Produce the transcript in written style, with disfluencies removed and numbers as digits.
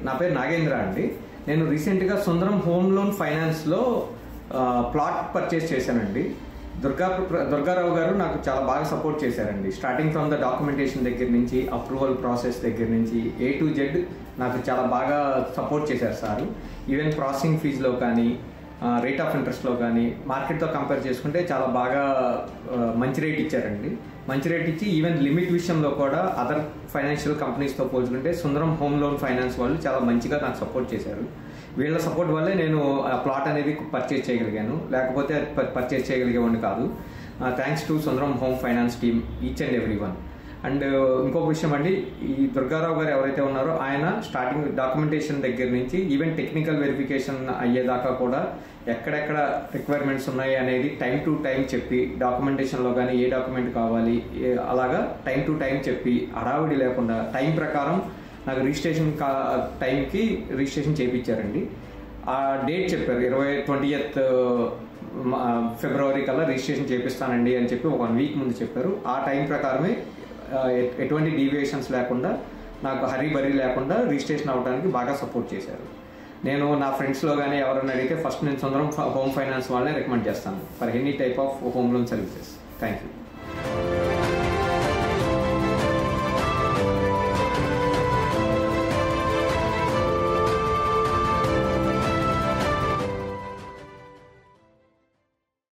నా పేరు నాగేంద్ర అండి. నేను రీసెంట్గా సుందరం హోమ్ లోన్ ఫైనాన్స్లో ప్లాట్ పర్చేస్ చేశానండి. దుర్గారావు గారు నాకు చాలా బాగా సపోర్ట్ చేశారండి. స్టార్టింగ్ ఫ్రమ్ ద డాక్యుమెంటేషన్ దగ్గర నుంచి, అప్రూవల్ ప్రాసెస్ దగ్గర నుంచి A to Z నాకు చాలా బాగా సపోర్ట్ చేశారు సారు. ఈవెన్ ప్రాసెసింగ్ ఫీజులో కానీ, రేట్ ఆఫ్ ఇంట్రెస్ట్లో కానీ మార్కెట్తో కంపేర్ చేసుకుంటే చాలా బాగా మంచి రేట్ ఇచ్చారండి. మంచి రేట్ ఇచ్చి ఈవెన్ లిమిట్ విషయంలో కూడా అదర్ ఫైనాన్షియల్ కంపెనీస్తో పోల్చుకుంటే సుందరం హోమ్ లోన్ ఫైనాన్స్ వాళ్ళు చాలా మంచిగా నాకు సపోర్ట్ చేశారు. వీళ్ళ సపోర్ట్ వల్లే నేను ఆ ప్లాట్ అనేది పర్చేస్ చేయగలిగాను, లేకపోతే పర్చేస్ చేయగలిగేవాడిని కాదు. Thanks to Sundaram home finance team, each and every one. And ఇంకొక విషయం అండి, ఈ దుర్గారావు గారు ఎవరైతే ఉన్నారో ఆయన స్టార్టింగ్ డాక్యుమెంటేషన్ దగ్గర నుంచి ఈవెన్ టెక్నికల్ వెరిఫికేషన్ అయ్యేదాకా కూడా ఎక్కడెక్కడ రిక్వైర్మెంట్స్ ఉన్నాయి అనేది టైం టు టైం చెప్పి, డాక్యుమెంటేషన్లో కానీ ఏ డాక్యుమెంట్ కావాలి అలాగా టైం టు టైం చెప్పి, హడావిడి లేకుండా టైం ప్రకారం నాకు రిజిస్ట్రేషన్ టైంకి రిజిస్ట్రేషన్ చేయించారండి. ఆ డేట్ చెప్పారు, 20th ఫిబ్రవరి కల్లా రిజిస్ట్రేషన్ చేపిస్తానండి అని చెప్పి 1 వీక్ ముందు చెప్పారు. ఆ టైం ప్రకారమే ఎటువంటి డీవియేషన్స్ లేకుండా, నాకు హరీ బరీ లేకుండా రిజిస్ట్రేషన్ అవ్వడానికి బాగా సపోర్ట్ చేశారు. నేను నా ఫ్రెండ్స్లో కానీ ఎవరైనా అడిగితే ఫస్ట్ నేను సుందరం హోమ్ ఫైనాన్స్ వాళ్ళనే రికమెండ్ చేస్తాను for any type of home loan services. Thank you.